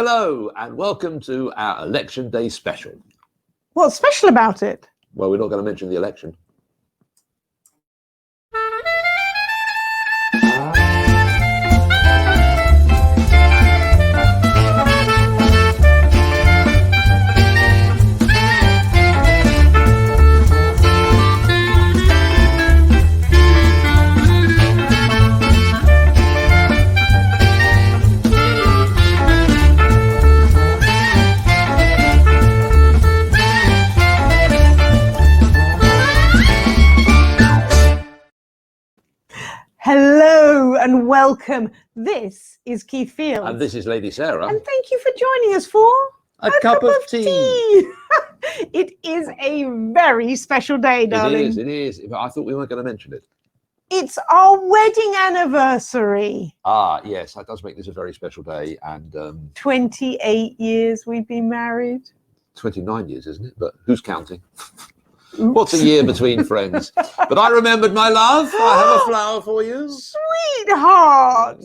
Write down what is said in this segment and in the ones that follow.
Hello and welcome to our Election Day special. What's special about it? Well, we're not going to mention the election. Hello and welcome. This is Keith Fields. And this is Lady Sarah. And thank you for joining us for A cup of tea. It is a very special day, darling. It is. I thought we weren't going to mention it. It's our wedding anniversary. Ah, yes, that does make this a very special day. And 28 years we've been married. 29 years, isn't it? But who's counting? What's a year between friends? But I remembered my love. I have a flower for you. Sweetheart.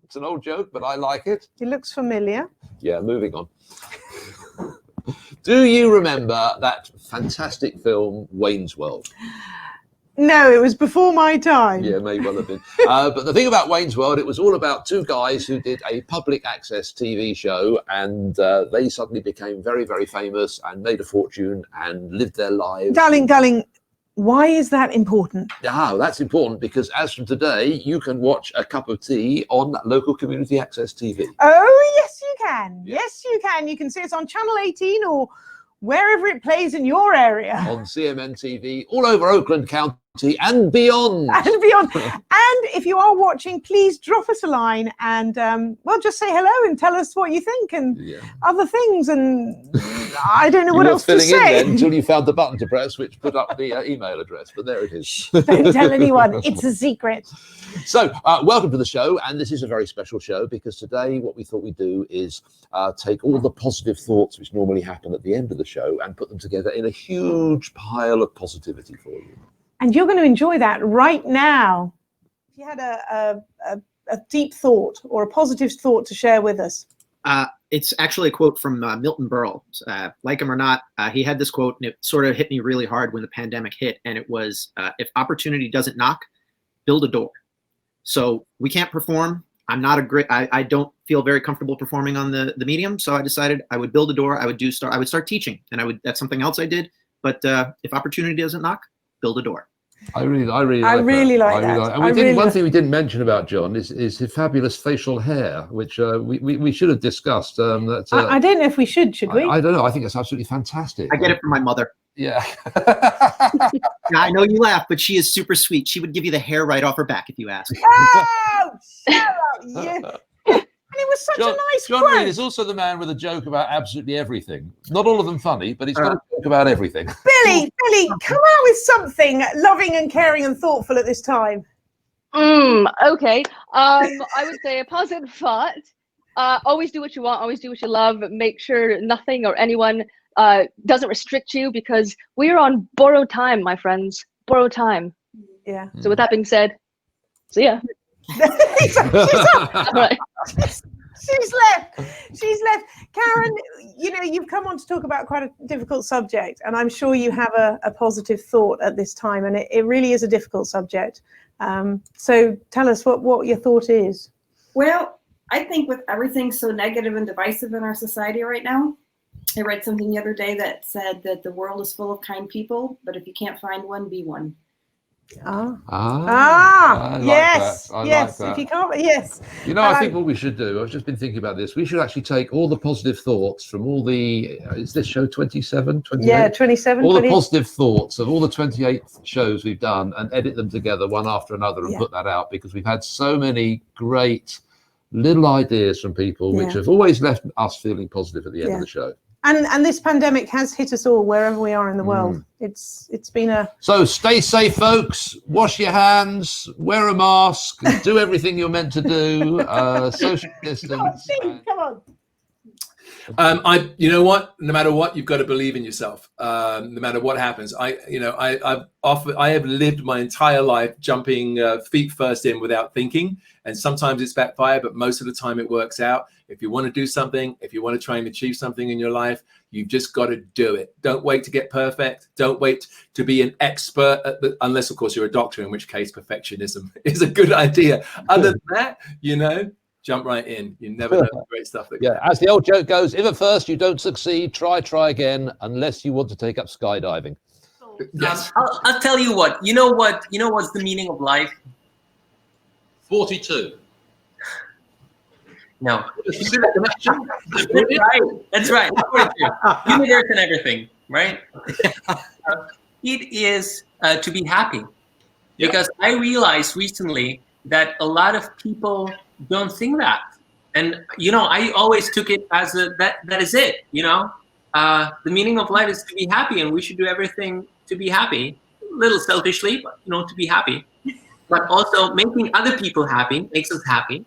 It's an old joke, but I like it. It looks familiar. Yeah, moving on. Do you remember that fantastic film, Wayne's World? No, it was before my time. Yeah, may well have been. But the thing about Wayne's World, it was all about two guys who did a public access TV show, and they suddenly became very, very famous and made a fortune and lived their lives. Darling, why is that important? Ah, that's important because as from today, you can watch A Cup of Tea on local community access TV. Oh, yes, you can. Yeah. Yes, you can. You can see us on Channel 18 or wherever it plays in your area. On CMN TV, all over Oakland County and beyond. And beyond. And if you are watching, please drop us a line and, well, just say hello and tell us what you think and other things. And I don't know what else to say. You were filling in then until you found the button to press, which put up the email address. But there it is. Don't tell anyone. It's a secret. So welcome to the show. And this is a very special show because today what we thought we'd do is take all the positive thoughts which normally happen at the end of the show and put them together in a huge pile of positivity for you. And you're going to enjoy that right now. If you had a deep thought or a positive thought to share with us. It's actually a quote from Milton Berle. Like him or not, he had this quote, and it sort of hit me really hard when the pandemic hit. And it was, if opportunity doesn't knock, build a door. So we can't perform. I don't feel very comfortable performing on the medium. So I decided I would build a door. I would start teaching, and that's something else I did. But if opportunity doesn't knock, build a door. I really like that. And one thing we didn't mention about John is his fabulous facial hair, which we should have discussed. I don't know if we should we? I don't know. I think it's absolutely fantastic. I get it from my mother. Yeah. I know you laugh, but she is super sweet. She would give you the hair right off her back if you asked. Oh, shut up. Yeah. And it was such a nice John quote. Reid is also the man with a joke about absolutely everything. Not all of them funny, but he's got a joke about everything. Billy, come out with something loving and caring and thoughtful at this time. Okay. I would say a positive thought. Always do what you want. Always do what you love. Make sure nothing or anyone doesn't restrict you because we are on borrowed time, my friends. Borrowed time. Yeah. So with that being said, see ya. She's up. All right. She's left. Karen, you've come on to talk about quite a difficult subject, and I'm sure you have a positive thought at this time, and it really is a difficult subject. So tell us what your thought is. Well, I think with everything so negative and divisive in our society right now, I read something the other day that said that the world is full of kind people, but if you can't find one, be one. Yes. Like that. If you can't, yes. I think what we should do, I've just been thinking about this, we should actually take all the positive thoughts from all the, is this show 27? 28? Yeah, 27. All 20. the positive thoughts of all the 28 shows we've done and edit them together one after another and put that out because we've had so many great little ideas from people which have always left us feeling positive at the end of the show. And this pandemic has hit us all wherever we are in the world. It's been So stay safe, folks. Wash your hands, wear a mask, do everything you're meant to do, social distance. Come on. You know what? No matter what, you've got to believe in yourself. No matter what happens, I have lived my entire life jumping feet first in without thinking, and sometimes it's backfired, but most of the time it works out. If you want to do something, if you want to try and achieve something in your life, you've just got to do it. Don't wait to get perfect. Don't wait to be an expert unless, of course, you're a doctor, in which case perfectionism is a good idea. Other than that, jump right in. You never know the great stuff that as the old joke goes, if at first you don't succeed, try again, unless you want to take up skydiving. Yes. I'll tell you what. You know what's the meaning of life? 42. No. That's right. 42. Universe and everything, right? It is to be happy. Because I realized recently that a lot of people don't think that. And, I always took it as that is it, The meaning of life is to be happy, and we should do everything to be happy. A little selfishly, but, to be happy. But also making other people happy makes us happy.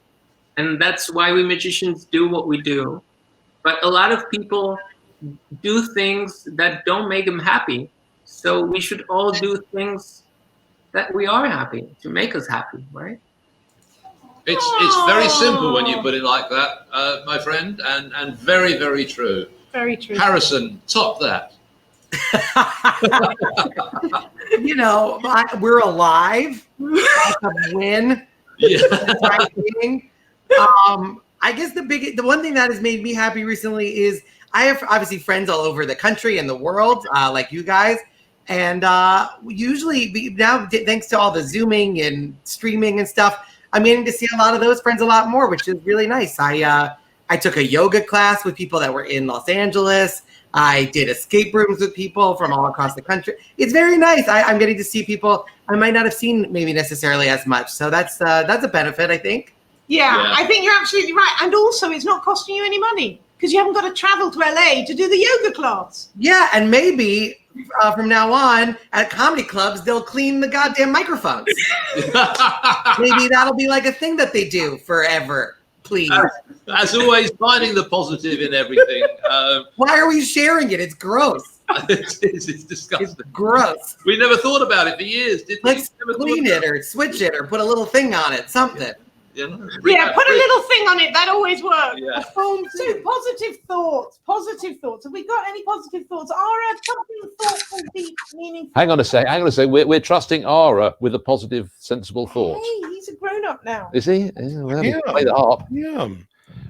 And that's why we magicians do what we do. But a lot of people do things that don't make them happy. So we should all do things that we are happy to make us happy, right? It's very simple when you put it like that, my friend, and very, very true. Very true. Harrison, top that. We're alive. That's a win. Yeah. I guess the one thing that has made me happy recently is I have obviously friends all over the country and the world, like you guys. And usually now, thanks to all the Zooming and streaming and stuff, I'm getting to see a lot of those friends a lot more, which is really nice. I took a yoga class with people that were in Los Angeles. I did escape rooms with people from all across the country. It's very nice. I'm getting to see people I might not have seen maybe necessarily as much. So that's a benefit, I think. Yeah, I think you're absolutely right. And also, it's not costing you any money because you haven't got to travel to LA to do the yoga class. Yeah, and maybe from now on at comedy clubs, they'll clean the goddamn microphones. Maybe that'll be like a thing that they do forever. Please. As always, finding the positive in everything. Why are we sharing it? It's gross. It's disgusting. It's gross. We never thought about it for years, did we? Let's clean it or switch it or put a little thing on it, something. Yeah, put a little thing on it. That always works. Yeah. So positive thoughts. Have we got any positive thoughts? Ara, something thoughtful, deep, meaningful. Hang on a sec. We're trusting Ara with a positive, sensible thought. Hey, he's a grown-up now. Is he? Yeah. Play the harp. Yeah.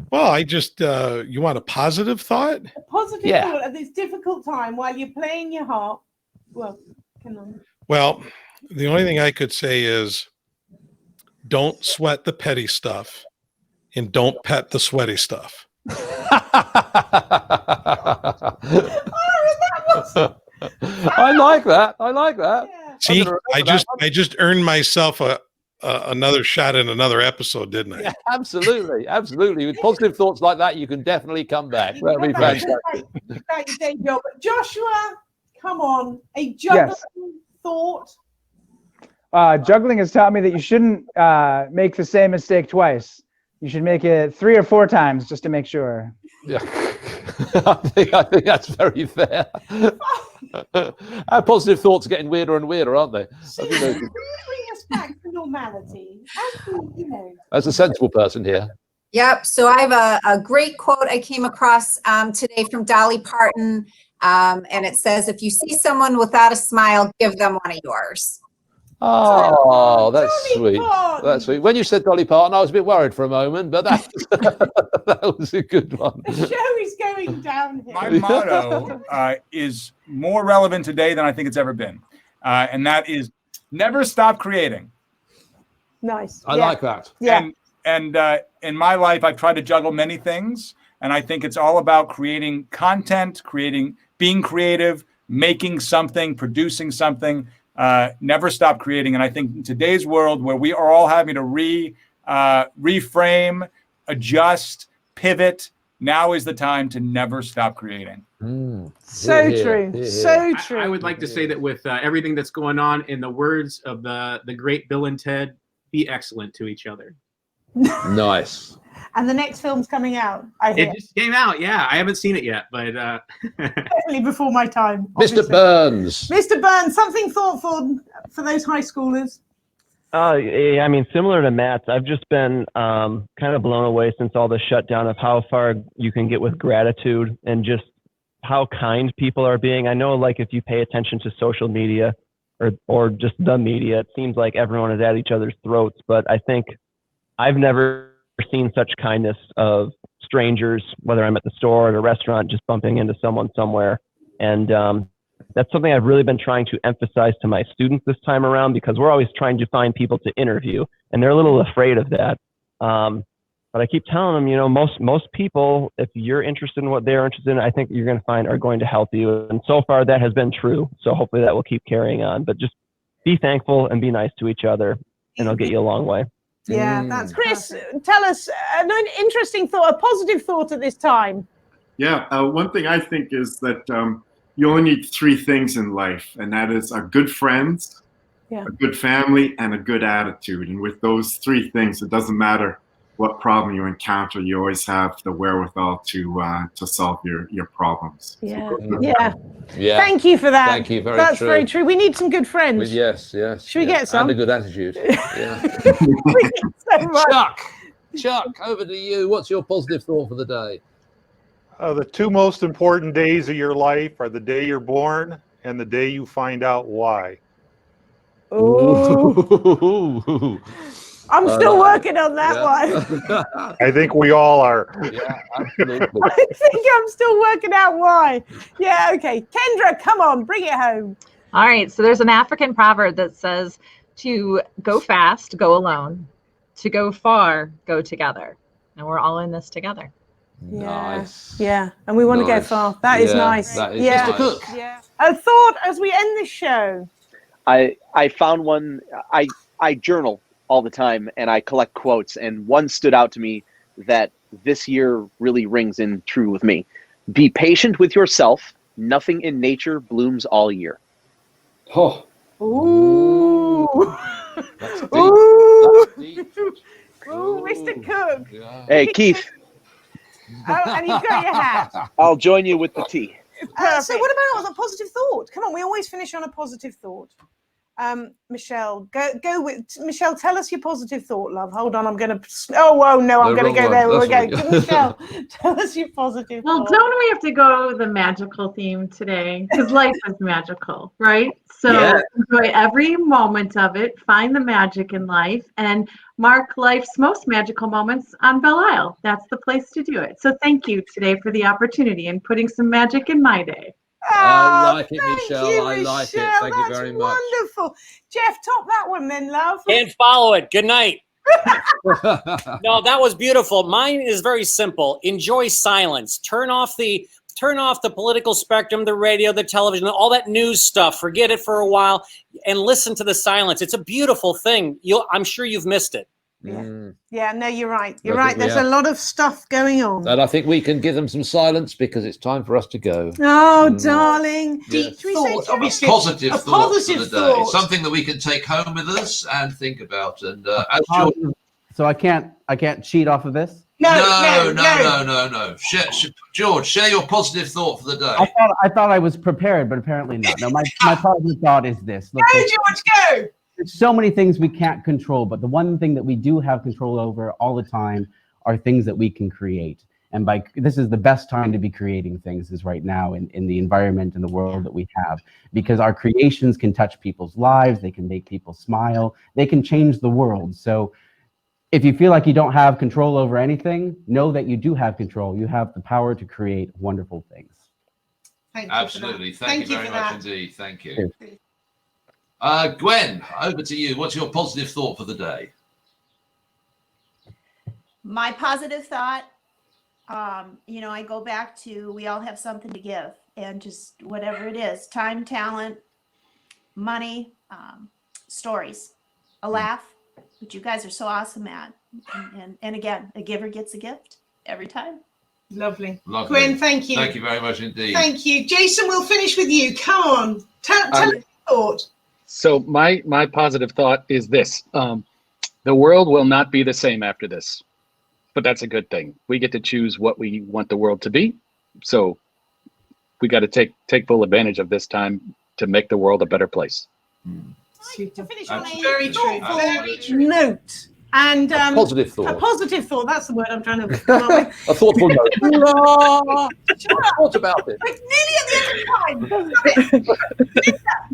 Well, I just, you want a positive thought? A positive thought at this difficult time while you're playing your harp. Well, come on. Well, the only thing I could say is don't sweat the petty stuff and don't pet the sweaty stuff. I like that. Yeah. See, I just earned myself another shot in another episode, didn't I? Yeah, absolutely. With positive thoughts like that, you can definitely come back. That'll be fantastic. Back your day job. But Joshua, come on, a juggling thought. Juggling has taught me that you shouldn't make the same mistake twice. You should make it 3 or 4 times just to make sure. Yeah, I think that's very fair. Our positive thoughts are getting weirder and weirder, aren't they? See, bring us back to normality. As a sensible person here. Yep. So I have a great quote I came across today from Dolly Parton, and it says, "If you see someone without a smile, give them one of yours." Oh, that's Dolly sweet. Parton. That's sweet. When you said Dolly Parton, I was a bit worried for a moment, but that was a good one. The show is going downhill. My motto is more relevant today than I think it's ever been. And that is never stop creating. Nice. I like that. Yeah. And in my life, I've tried to juggle many things. And I think it's all about creating content, being creative, making something, producing something. Never stop creating. And I think in today's world where we are all having to reframe, adjust, pivot, now is the time to never stop creating. So true. So true. I would like to say that with everything that's going on, in the words of the great Bill and Ted, be excellent to each other. Nice. And the next film's coming out, I hear. It just came out. Yeah, I haven't seen it yet, but Definitely before my time. Mr. obviously. Burns. Mr. Burns, something thoughtful for those high schoolers. I mean, similar to Matt's, I've just been kind of blown away since all the shutdown of how far you can get with gratitude and just how kind people are being. I know, like, if you pay attention to social media or just the media, it seems like everyone is at each other's throats. But I think I've never seen such kindness of strangers, whether I'm at the store or at a restaurant, just bumping into someone somewhere. And that's something I've really been trying to emphasize to my students this time around, because we're always trying to find people to interview, and they're a little afraid of that. But I keep telling them, you know, most people, if you're interested in what they're interested in, I think you're going to find are going to help you. And so far that has been true. So hopefully that will keep carrying on. But just be thankful and be nice to each other, and it'll get you a long way. Yeah, that's Chris. Tell us an interesting thought, a positive thought at this time. Yeah, one thing I think is that you only need 3 things in life, and that is good friends, a good family, and a good attitude. And with those 3 things, it doesn't matter what problem you encounter, you always have the wherewithal to solve your problems. Yeah. Yeah. Thank you for that. Thank you. That's very true. We need some good friends. Yes. Should we get some? And a good attitude. Yeah. Chuck, over to you. What's your positive thought for the day? The 2 most important days of your life are the day you're born and the day you find out why. Ooh. I'm still working on that one. I think we all are. Yeah, absolutely. I think I'm still working out why. Yeah, okay. Kendra, come on, bring it home. All right, so there's an African proverb that says to go fast, go alone. To go far, go together. And we're all in this together. Nice. Yeah, and we want to go far. That is nice. That is yeah. nice. Cook. Yeah. A thought as we end this show. I found one. I journal all the time and I collect quotes, and one stood out to me that this year really rings in true with me. Be patient with yourself. Nothing in nature blooms all year. Oh. Ooh. That's deep. Ooh. That's deep. Ooh, Mr. Cook. Yeah. Hey, Keith. Oh, and you've got your hat. I'll join you with the tea. So what about a positive thought? Come on, we always finish on a positive thought. Michelle, go with Michelle. Tell us your positive thought, love. Hold on, I'm gonna. I'm gonna go there. We're going. Michelle, tell us your positive. Well, thought. don't we have to go the magical theme today? Because life is magical, right? So enjoy every moment of it. Find the magic in life, and mark life's most magical moments on Belle Isle. That's the place to do it. So thank you today for the opportunity and putting some magic in my day. I like it, Michelle. I like it. Thank you very much. Wonderful. Jeff, top that one then, love. Can't follow it. Good night. No, that was beautiful. Mine is very simple. Enjoy silence. Turn off the political spectrum, the radio, the television, all that news stuff. Forget it for a while and listen to the silence. It's a beautiful thing. I'm sure you've missed it. Yeah, no, you're right. You're right. There's a lot of stuff going on. And I think we can give them some silence because it's time for us to go. Oh, darling. Deep thought, obviously. Positive thought for the day. Something that we can take home with us and think about. And so I can't cheat off of this? No. George, share your positive thought for the day. I thought I was prepared, but apparently not. No, my positive thought is this. Look, go, George, go! There's so many things we can't control, but the one thing that we do have control over all the time are things that we can create. And this is the best time to be creating things is right now in the environment and the world that we have, because our creations can touch people's lives. They can make people smile. They can change the world. So if you feel like you don't have control over anything, know that you do have control. You have the power to create wonderful things. Absolutely. Thank you very much indeed. Thank you. Gwen, over to you. What's your positive thought for the day? My positive thought, I go back to we all have something to give, and just whatever it is, time, talent, money, stories, a laugh, which you guys are so awesome at. And again, a giver gets a gift every time. Lovely. Gwen, thank you. Thank you very much indeed. Thank you. Jason, we'll finish with you. Come on. Tell us your thought. So my positive thought is this. The world will not be the same after this. but that's a good thing. We get to choose what we want the world to be. So we got to take full advantage of this time to make the world a better place. To finish on a very thoughtful note. And a positive thought. A positive thought. That's the word I'm trying to come up with. A thoughtful note. What about it? We're nearly at the end of time. Linda,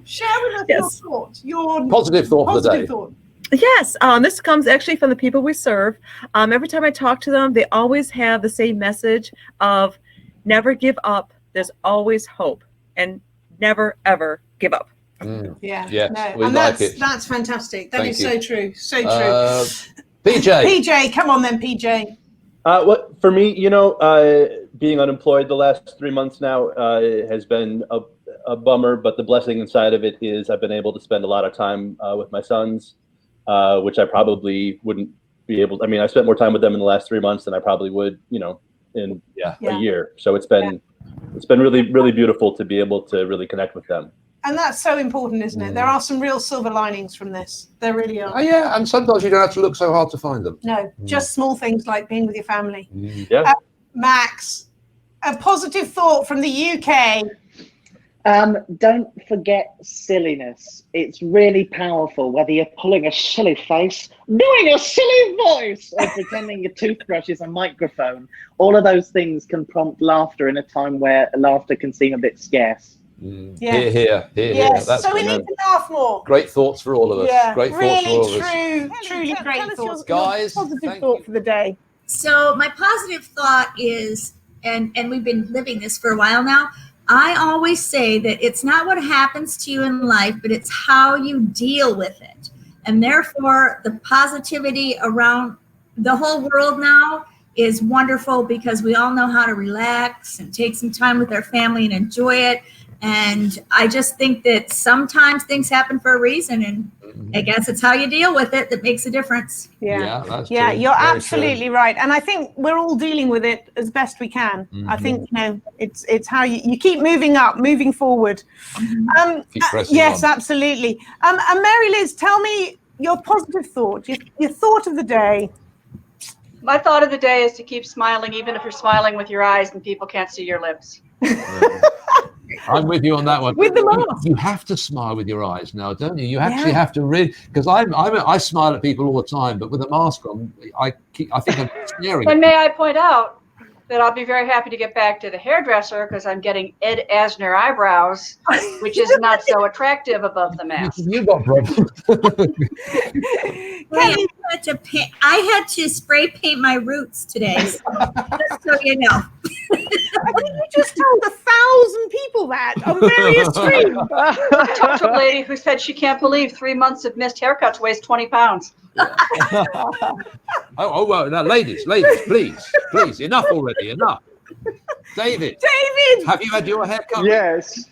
share with us your thought. Your positive thought for the day. Thought. Yes, this comes actually from the people we serve. Every time I talk to them, they always have the same message of never give up. There's always hope, and never ever give up. Yeah, yes, no. we And like it. That's fantastic. That Thank is you. so true. So true. PJ. PJ, come on then, PJ. What for me, being unemployed the last 3 months now has been a bummer, but the blessing inside of it is I've been able to spend a lot of time with my sons, which I probably wouldn't be able. I mean, I spent more time with them in the last 3 months than I probably would, in a year. So it's been really, really beautiful to be able to really connect with them. And that's so important, isn't it? There are some real silver linings from this. There really are. Oh, yeah, and sometimes you don't have to look so hard to find them. No, just small things like being with your family. Yeah. Max, a positive thought from the UK. Don't forget silliness. It's really powerful, whether you're pulling a silly face, doing a silly voice, or pretending your toothbrush is a microphone. All of those things can prompt laughter in a time where laughter can seem a bit scarce. Yeah. Here. Yes, That's so we need to laugh more. great thoughts for all of us. Yeah, Great really thoughts for all of us. truly great thoughts. Guys, positive thought for the day. So my positive thought is, and we've been living this for a while now, I always say that it's not what happens to you in life, but it's how you deal with it. And therefore, the positivity around the whole world now is wonderful because we all know how to relax and take some time with our family and enjoy it. And I just think that sometimes things happen for a reason, and I guess it's how you deal with it that makes a difference. Yeah, that's yeah, true. you're Very absolutely true. right, and I think we're all dealing with it as best we can. I think it's how you keep moving up, moving forward. Keep pressing yes, on. absolutely. And Mary Liz, tell me your positive thought, your thought of the day. My thought of the day is to keep smiling, even if you're smiling with your eyes and people can't see your lips. I'm with you on that one. With the mask. You have to smile with your eyes now, don't you? You actually have to really, because I smile at people all the time, but with a mask on, I think I'm staring. And may I point out that I'll be very happy to get back to the hairdresser because I'm getting Ed Asner eyebrows, which is not so attractive above the mask. You got problems. I had to spray paint my roots today, just so you know. You just told 1,000 people that on various streams. I talked to a lady who said she can't believe 3 months of missed haircuts weighs 20 pounds. Well, now, ladies, please, enough already, enough. David, have you had your hair cut? Yes.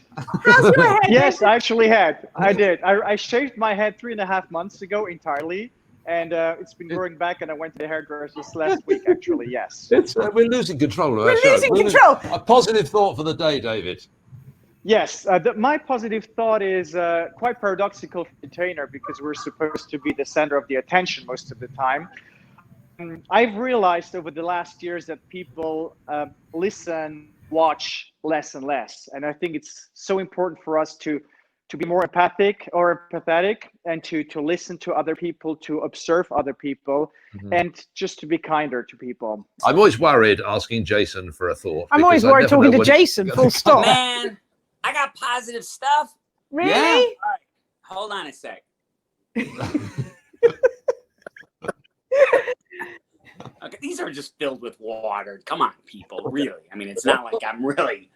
How's your hair? Yes, I actually had. I did. I shaved my head 3.5 months ago entirely, and it's been growing back. And I went to the hairdresser's last week. Actually, yes. We're losing control of our We're show. losing control. A positive thought for the day, David. Yes, my positive thought is quite paradoxical for the entertainer because we're supposed to be the center of the attention most of the time. I've realized over the last years that people listen, watch less and less. And I think it's so important for us to be more empathic or empathetic and to listen to other people, to observe other people, and just to be kinder to people. I'm always worried asking Jason for a thought. I'm always because I worried never talking know to what Jason, full stop. Man, I got positive stuff. Really? Yeah. All right. Hold on a sec. Okay, these are just filled with water. Come on, people, really. I mean, it's not like I'm really.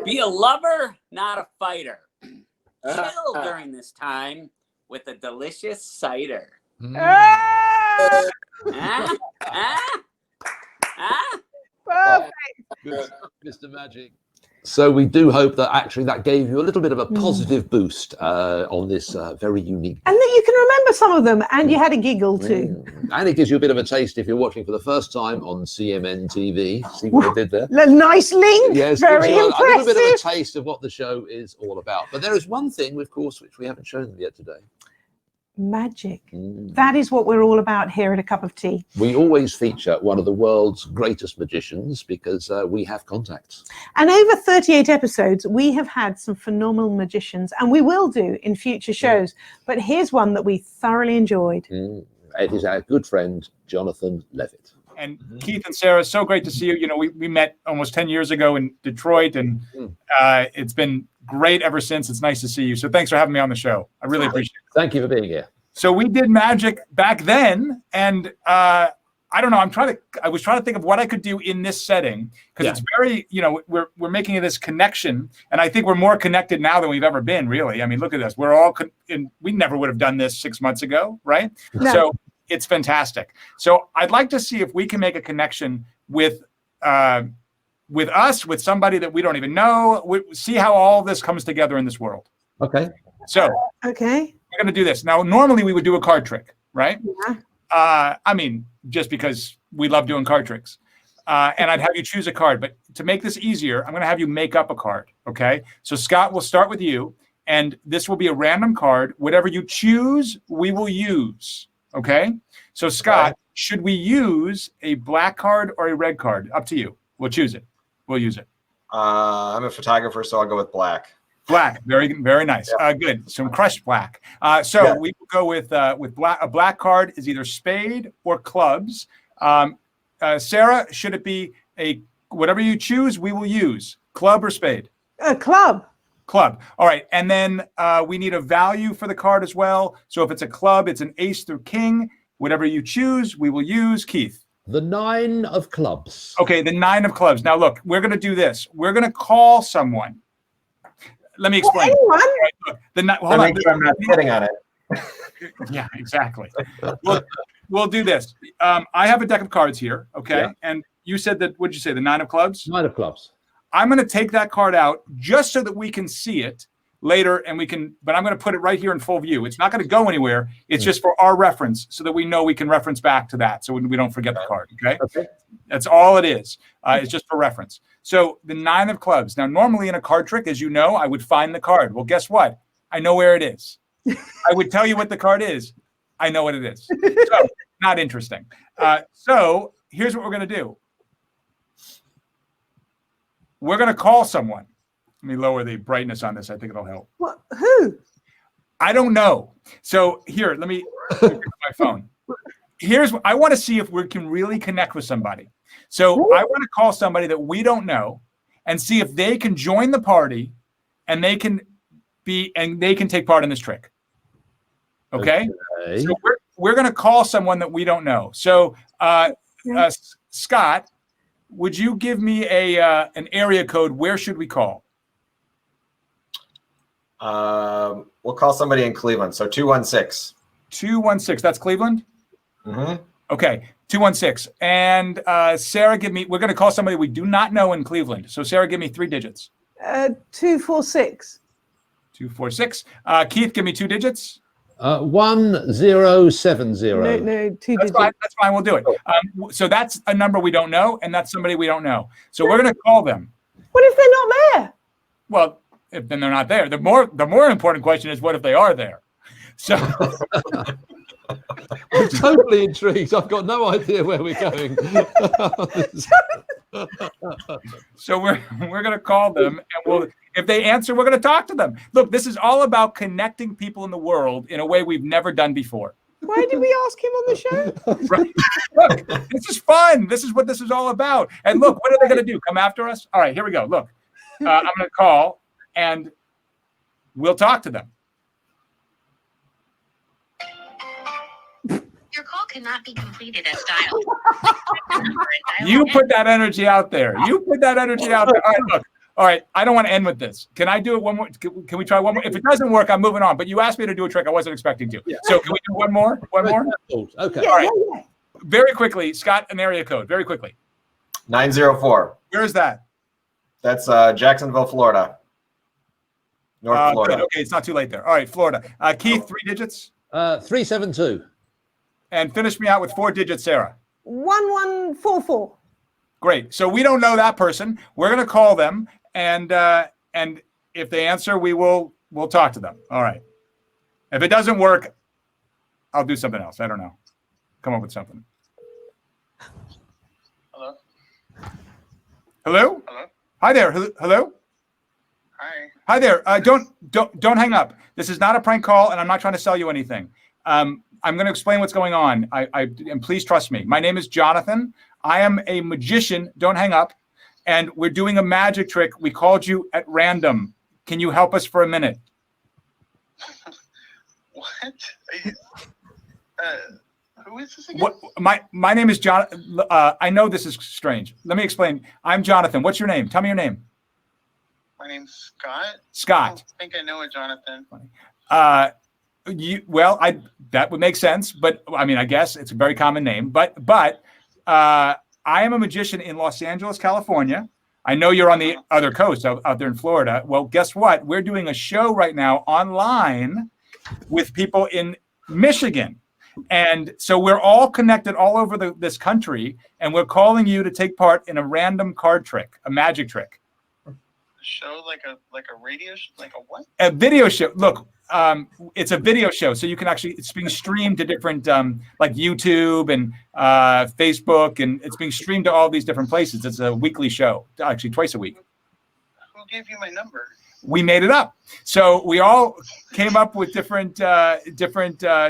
Be a lover, not a fighter. Chill during this time with a delicious cider. Good, Mr. Magic. So we do hope that actually that gave you a little bit of a positive boost on this very unique. And that you can remember some of them, and you had a giggle too. And it gives you a bit of a taste if you're watching for the first time on CMN TV. See what I did there? Nice link. Yes, Very gives you impressive. a little bit of a taste of what the show is all about. But there is one thing, of course, which we haven't shown them yet today. Magic. That is what we're all about here at A Cup of Tea. We always feature one of the world's greatest magicians because we have contacts. And over 38 episodes, we have had some phenomenal magicians, and we will do in future shows. But here's one that we thoroughly enjoyed. It is our good friend, Jonathan Levit. And Keith and Sarah, so great to see you. You know, we met almost 10 years ago in Detroit, and it's been great ever since. It's nice to see you. So thanks for having me on the show. I really appreciate it. Thank you for being here. So we did magic back then, and I don't know. I was trying to think of what I could do in this setting because it's very, you know, we're making this connection, and I think we're more connected now than we've ever been. Really, I mean, look at this. We're all we never would have done this 6 months ago, right? No. So it's fantastic. So I'd like to see if we can make a connection with us, with somebody that we don't even know. See how all this comes together in this world. Okay. So okay, we're going to do this. Now, normally we would do a card trick, right? Yeah. I mean, just because we love doing card tricks. And I'd have you choose a card. But to make this easier, I'm going to have you make up a card, okay? So, Scott, we'll start with you. And this will be a random card. Whatever you choose, we will use, okay? So, Scott, should we use a black card or a red card? Up to you. We'll choose it. We'll use it. I'm a photographer, so I'll go with black. Black, very nice. Good. Some crushed black. We will go with black. A black card is either spade or clubs. Sarah, should it be whatever you choose? We will use club or spade. Club. Club. All right, and then we need a value for the card as well. So if it's a club, it's an ace through king. Whatever you choose, we will use. Keith. The 9 of clubs. Okay, the 9 of clubs. Now look, we're going to do this. We're going to call someone. Let me explain. Anyone? Right, look, hold on. Make sure I'm not sitting on it. Yeah, exactly. We'll do this. I have a deck of cards here, okay? Yeah. And you said that, what did you say, the 9 of clubs? 9 of clubs. I'm going to take that card out just so that we can see it later, and but I'm going to put it right here in full view. It's not going to go anywhere. It's just for our reference so that we know we can reference back to that so we don't forget the card, okay? Okay. That's all it is. It's just for reference. So the 9 of clubs. Now, normally in a card trick, as you know, I would find the card. Well, guess what? I know where it is. I would tell you what the card is. I know what it is. So, not interesting. So here's what we're going to do. We're going to call someone. Let me lower the brightness on this. I think it'll help. What? Who? I don't know. So here, let me look at my phone. I want to see if we can really connect with somebody. So I want to call somebody that we don't know and see if they can join the party and they can take part in this trick. Okay. So we're going to call someone that we don't know. So Scott, would you give me an area code? Where should we call? We'll call somebody in Cleveland. So 216. 216. That's Cleveland? Mm-hmm. Okay. 216. And Sarah, we're going to call somebody we do not know in Cleveland. So Sarah, give me 3 digits. 246. 246. Keith, give me 2 digits. 1070. No, 2 digits. That's fine. We'll do it. So that's a number we don't know, and that's somebody we don't know. So we're going to call them. What if they're not there? Well, if then they're not there. The more important question is, what if they are there? So I'm totally intrigued. I've got no idea where we're going. So we're going to call them, and if they answer, we're going to talk to them. Look, this is all about connecting people in the world in a way we've never done before. Why did we ask him on the show? Right. Look, this is fun. This is what this is all about. And look, what are they going to do? Come after us? All right, here we go. Look, I'm going to call, and we'll talk to them. Your call cannot be completed as dialed. You put that energy out there. All right, look. All right, I don't want to end with this. Can I do it one more? Can we try one more? If it doesn't work, I'm moving on. But you asked me to do a trick I wasn't expecting to. Yeah. So can we do one more? Okay. All right. Very quickly, Scott, an area code. Very quickly. 904. Where is that? That's Jacksonville, Florida. North Florida. Good. Okay, it's not too late there. All right, Florida. Keith, 3 digits. 372. And finish me out with 4 digits, Sarah. 1144. Great. So we don't know that person. We're going to call them, and if they answer, we'll talk to them. All right. If it doesn't work, I'll do something else. I don't know. Come up with something. Hello. Hello. Hello. Hi there. Hello. Hi. Hi there. Don't hang up. This is not a prank call, and I'm not trying to sell you anything. I'm going to explain what's going on. And please trust me. My name is Jonathan. I am a magician. Don't hang up. And we're doing a magic trick. We called you at random. Can you help us for a minute? What? Who is this again? What? My name is John. I know this is strange. Let me explain. I'm Jonathan. What's your name? Tell me your name. My name's Scott. Scott. I think I know a Jonathan. That would make sense, but I mean, I guess it's a very common name. But I am a magician in Los Angeles, California. I know you're on the other coast out there in Florida. Well, guess what? We're doing a show right now online with people in Michigan. And so we're all connected all over this country, and we're calling you to take part in a random card trick, a magic trick. Show like a radio like a what? A video show. Look, it's a video show, so you can it's being streamed to different like YouTube and Facebook, and it's being streamed to all these different places. It's a weekly show, actually twice a week. Who gave you my number? We made it up. So we all came up with different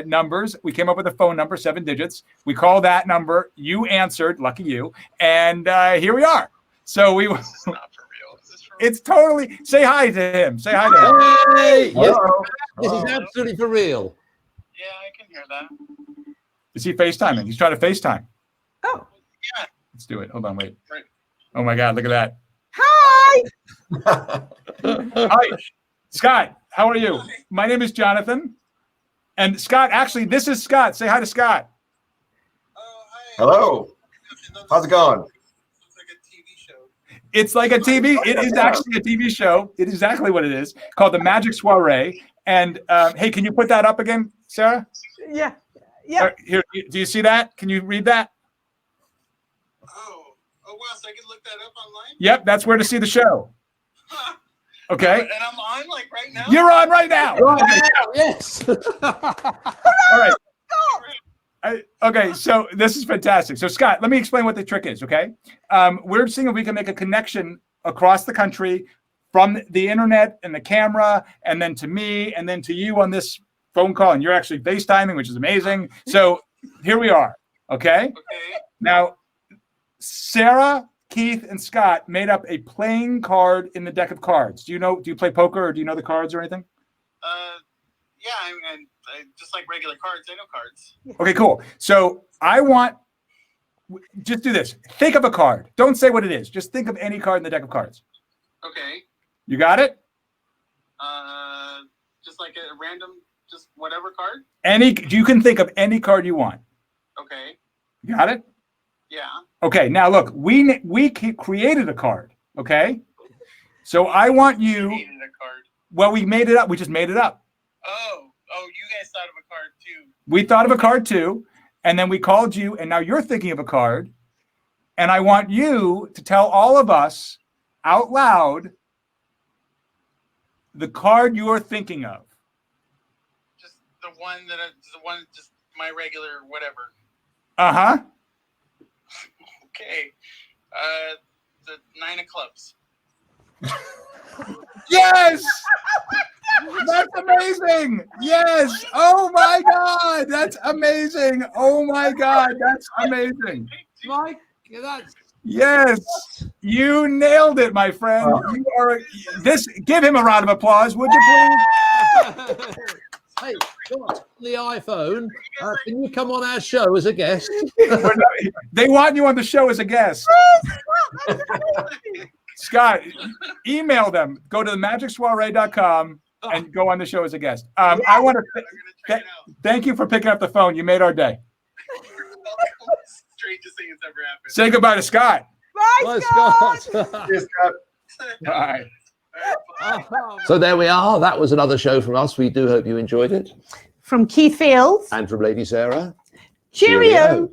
numbers. We came up with a phone number, 7 digits. We called that number. You answered, lucky you, and here we are. So we. It's not for real. Is this for real? It's totally. Say hi to him. Say hi to him. Hey, yes, Hello. this is absolutely for real. Yeah, I can hear that. Is he FaceTiming? He's trying to FaceTime. Yeah. Let's do it. Hold on, wait. Oh my God, look at that. Hi. Hi, Scott. How are you? My name is Jonathan. And Scott, actually, this is Scott. Say hi to Scott. Hello. How's it going? It's like a TV. It is actually a TV show. It is exactly what it is, called The Magic Soiree. And hey, can you put that up again, Sarah? Yeah. Yeah. Here, do you see that? Can you read that? Oh wow, so I can look that up online? Yep, that's where to see the show. Okay. And I'm on like right now? You're on right now. Right now, yes. All right. Okay, so this is fantastic. So Scott, let me explain what the trick is, okay? We're seeing if we can make a connection across the country from the internet and the camera, and then to me, and then to you on this phone call, and you're actually FaceTiming, which is amazing. So here we are, okay? Now, Sarah, Keith, and Scott made up a playing card in the deck of cards. Do you play poker, or do you know the cards or anything? Yeah, I just like regular cards. I know cards. Okay, cool. So I want, just do this. Think of a card. Don't say what it is. Just think of any card in the deck of cards. Okay. You got it? Just like a random, just whatever card? You can think of any card you want. Okay. You got it? Yeah. Okay, now look, we created a card, okay? So I want you, Created a card. well, we made it up. We just made it up. Oh, you guys thought of a card too. We thought of a card too, and then we called you, and now you're thinking of a card, and I want you to tell all of us out loud the card you are thinking of. Just just my regular whatever. Uh-huh. Okay. The 9 of clubs. Yes! That's amazing! Yes! Oh my God! That's amazing! Oh my God! That's amazing! Mike, that's... Yes! You nailed it, my friend. You are give him a round of applause, would you please? Hey, Scott, the iPhone. Can you come on our show as a guest? They want you on the show as a guest. Scott, email them. Go to themagicsoiree.com and go on the show as a guest. I want to thank you for picking up the phone. You made our day. Strangest thing that's ever happened. Say goodbye to Scott. Bye, Scott. Cheers, Scott. Bye. So there we are. That was another show from us. We do hope you enjoyed it. From Keith Fields. And from Lady Sarah. Cheerio.